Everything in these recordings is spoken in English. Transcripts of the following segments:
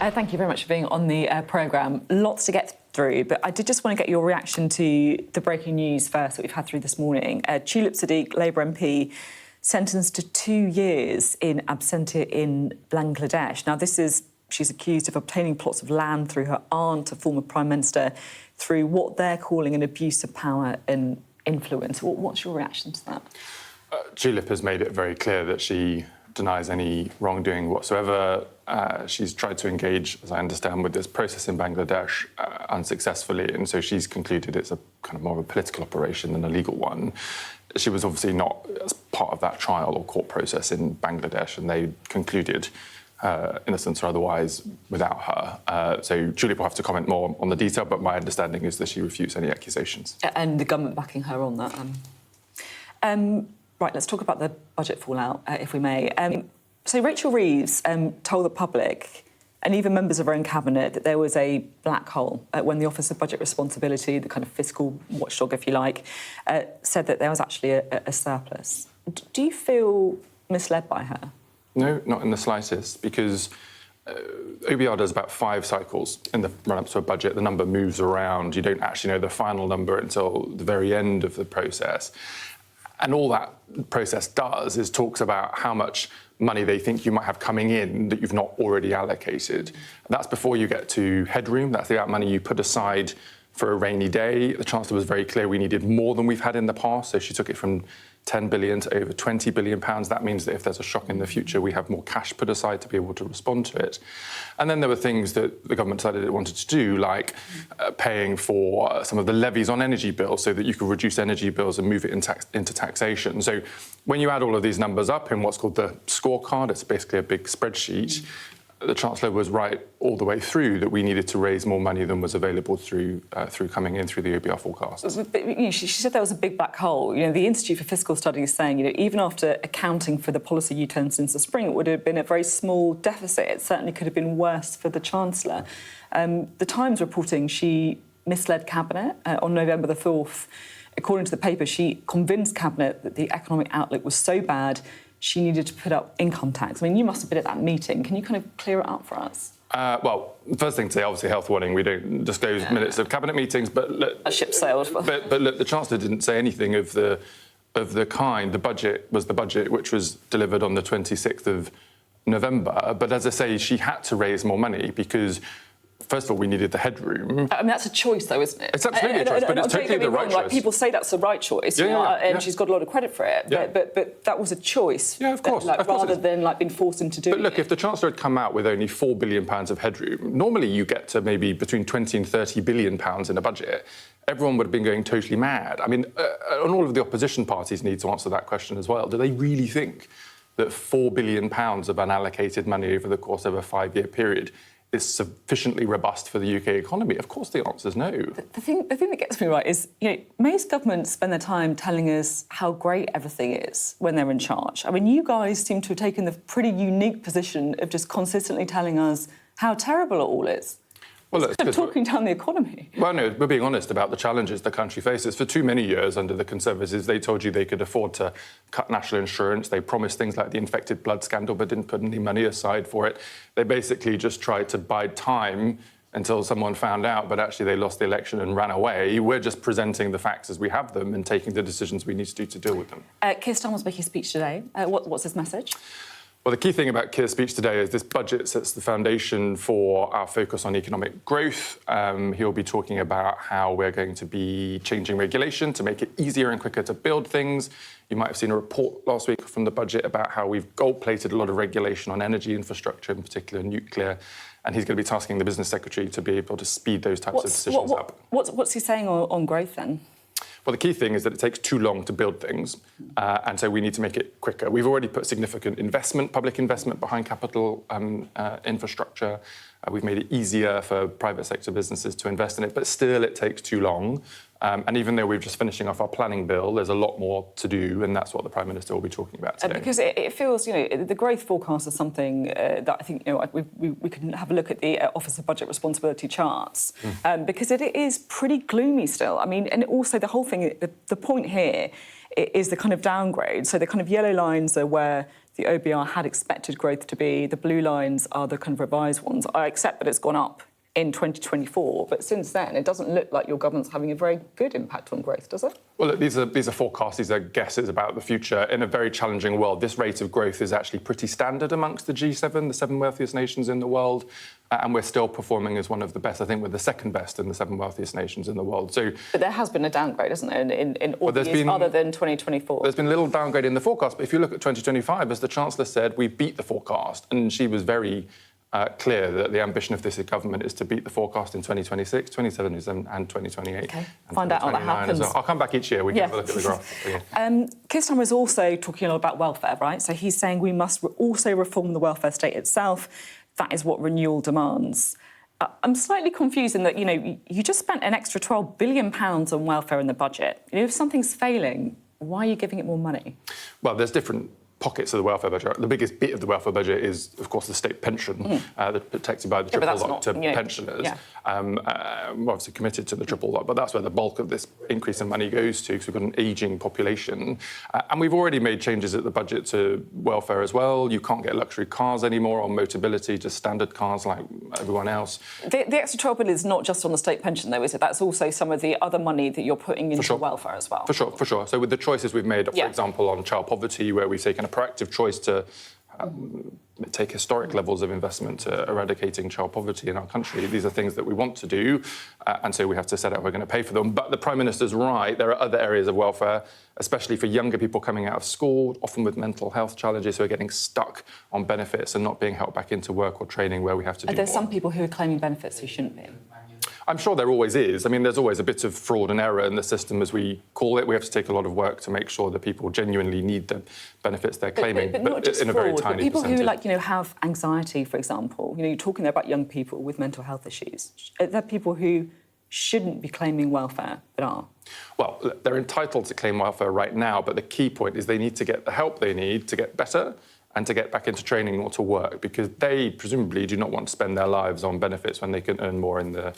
Thank you very much for being on the programme. Lots to get through, but I did just want to get your reaction to the breaking news first that we've had through this morning. Tulip Siddiq, Labour MP, sentenced to 2 years in absentia in Bangladesh. Now, she's accused of obtaining plots of land through her aunt, a former Prime Minister, through what they're calling an abuse of power and influence. What's your reaction to that? Tulip has made it very clear that she denies any wrongdoing whatsoever. She's tried to engage, as I understand, with this process in Bangladesh unsuccessfully, and so she's concluded it's a kind of more of a political operation than a legal one. She was obviously not as part of that trial or court process in Bangladesh, and they concluded innocence or otherwise without her. So Tulip will have to comment more on the detail, but my understanding is that she refutes any accusations. And the government backing her on that. Right, let's talk about the budget fallout, if we may. So Rachel Reeves told the public, and even members of her own cabinet, that there was a black hole when the Office of Budget Responsibility, the kind of fiscal watchdog, if you like, said that there was actually a surplus. Do you feel misled by her? No, not in the slightest, because OBR does about 5 cycles in the run-up to a budget. The number moves around. You don't actually know the final number until the very end of the process. And all that process does is talks about how much money they think you might have coming in that you've not already allocated. That's before you get to headroom. That's the amount of money you put aside for a rainy day. The Chancellor was very clear we needed more than we've had in the past, so she took it from 10 billion to over 20 billion pounds. That means that if there's a shock in the future, we have more cash put aside to be able to respond to it. And then there were things that the government decided it wanted to do, like paying for some of the levies on energy bills so that you could reduce energy bills and move it into taxation. So when you add all of these numbers up in what's called the scorecard, it's basically a big spreadsheet. The Chancellor was right all the way through that we needed to raise more money than was available through coming in through the OBR forecast. But, she said there was a big black hole. The Institute for Fiscal Studies saying, even after accounting for the policy U-turn since the spring, it would have been a very small deficit. It certainly could have been worse for the Chancellor. The Times reporting she misled Cabinet on November the 4th. According to the paper, she convinced Cabinet that the economic outlook was so bad she needed to put up income tax. I mean, you must have been at that meeting. Can you kind of clear it up for us? Well, the first thing to say, obviously, health warning. We don't disclose minutes of cabinet meetings, but look, a ship sailed. But look, the Chancellor didn't say anything of the kind. The budget was the budget which was delivered on the 26th of November. But as I say, she had to raise more money because, first of all, we needed the headroom. I mean, that's a choice, though, isn't it? It's absolutely a choice, but it's totally the right choice. Like, people say that's the right choice, and she's got a lot of credit for it. Yeah. But that was a choice. Yeah, of course. Rather than being forced into doing it. But look, if the Chancellor had come out with only £4 billion of headroom, normally you get to maybe between 20 and 30 billion pounds in a budget. Everyone would have been going totally mad. I mean, and all of the opposition parties need to answer that question as well. Do they really think that £4 billion of unallocated money over the course of a 5-year period is sufficiently robust for the UK economy? Of course the answer is no. The thing that gets me right is, most governments spend their time telling us how great everything is when they're in charge. I mean, you guys seem to have taken the pretty unique position of just consistently telling us how terrible it all is. Well, look, talking down the economy. Well, no, we're being honest about the challenges the country faces. For too many years under the Conservatives, they told you they could afford to cut national insurance. They promised things like the infected blood scandal, but didn't put any money aside for it. They basically just tried to bide time until someone found out, but actually they lost the election and ran away. We're just presenting the facts as we have them and taking the decisions we need to do to deal with them. Keir Starmer's making a speech today. What's his message? Well, the key thing about Keir's speech today is this budget sets the foundation for our focus on economic growth. He'll be talking about how we're going to be changing regulation to make it easier and quicker to build things. You might have seen a report last week from the budget about how we've gold-plated a lot of regulation on energy infrastructure, in particular nuclear. And he's going to be tasking the Business Secretary to be able to speed those types of decisions up. What's he saying on growth, then? Well, the key thing is that it takes too long to build things, and so we need to make it quicker. We've already put significant investment, public investment, behind capital infrastructure. We've made it easier for private sector businesses to invest in it, but still it takes too long. And even though we're just finishing off our planning bill, there's a lot more to do, and that's what the Prime Minister will be talking about today. Because it feels, the growth forecast is something that I think, we can have a look at the Office of Budget Responsibility charts, because it is pretty gloomy still. I mean, and also the whole thing, the point here is the kind of downgrade. So the kind of yellow lines are where the OBR had expected growth to be. The blue lines are the kind of revised ones. I accept that it's gone up in 2024, but since then, it doesn't look like your government's having a very good impact on growth, does it? Well, look, these are forecasts, these are guesses about the future. In a very challenging world, this rate of growth is actually pretty standard amongst the G7, the 7 wealthiest nations in the world, and we're still performing as one of the best. I think we're the second best in the 7 wealthiest nations in the world. So, but there has been a downgrade, hasn't there, in all the years other than 2024? There's been a little downgrade in the forecast, but if you look at 2025, as the Chancellor said, we beat the forecast, and she was very clear that the ambition of this government is to beat the forecast in 2026, 2027 and 2028. OK, find out how that happens. Well. I'll come back each year, we can have a look at the graph. Keir Starmer is also talking a lot about welfare, right? So he's saying we must also reform the welfare state itself. That is what renewal demands. I'm slightly confused in that, you just spent an extra £12 billion on welfare in the budget. If something's failing, why are you giving it more money? Well, there's different pockets of the welfare budget. The biggest bit of the welfare budget is, of course, the state pension, that's protected by the triple lock to pensioners. We're obviously committed to the triple lock, but that's where the bulk of this increase in money goes to, because we've got an ageing population. And we've already made changes at the budget to welfare as well. You can't get luxury cars anymore on Motability, just standard cars like everyone else. The extra £12 billion is not just on the state pension, though, is it? That's also some of the other money that you're putting into welfare as well. For sure. So with the choices we've made, for example, on child poverty, where we've taken a proactive choice to take historic levels of investment to eradicating child poverty in our country. These are things that we want to do, and so we have to set out how we're going to pay for them. But the Prime Minister's right, there are other areas of welfare, especially for younger people coming out of school, often with mental health challenges, who are getting stuck on benefits and not being helped back into work or training, where we have to do more. Are there some people who are claiming benefits who shouldn't be? I'm sure there always is. I mean, there's always a bit of fraud and error in the system, as we call it. We have to take a lot of work to make sure that people genuinely need the benefits they're claiming, but not just in a fraud, very tiny but people percentage. who, have anxiety, for example. You're talking there about young people with mental health issues. Are there people who shouldn't be claiming welfare but are? Well, they're entitled to claim welfare right now, but the key point is they need to get the help they need to get better and to get back into training or to work, because they presumably do not want to spend their lives on benefits when they can earn more in the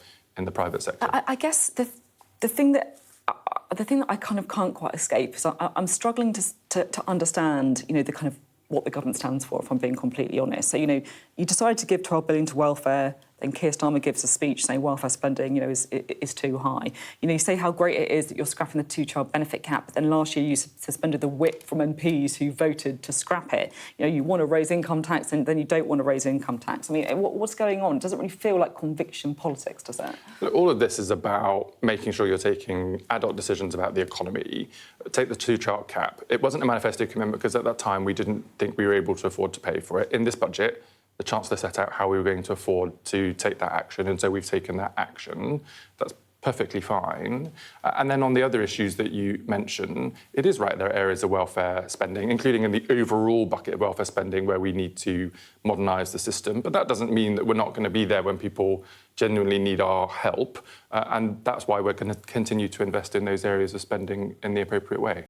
private sector. I guess the thing that I kind of can't quite escape is I'm struggling to understand, the kind of what the government stands for, if I'm being completely honest. So, you decide to give £12 billion to welfare, then Keir Starmer gives a speech saying welfare spending, is too high. You say how great it is that you're scrapping the 2-child benefit cap, but then last year you suspended the whip from MPs who voted to scrap it. You want to raise income tax and then you don't want to raise income tax. I mean, what's going on? It doesn't really feel like conviction politics, does it? Look, all of this is about making sure you're taking adult decisions about the economy. Take the 2-child cap. It wasn't a manifesto commitment because at that time we didn't think we were able to afford to pay for it. In this budget, the Chancellor set out how we were going to afford to take that action, and so we've taken that action. That's perfectly fine. And then on the other issues that you mentioned, it is right, there are areas of welfare spending, including in the overall bucket of welfare spending, where we need to modernise the system. But that doesn't mean that we're not going to be there when people genuinely need our help. And that's why we're going to continue to invest in those areas of spending in the appropriate way.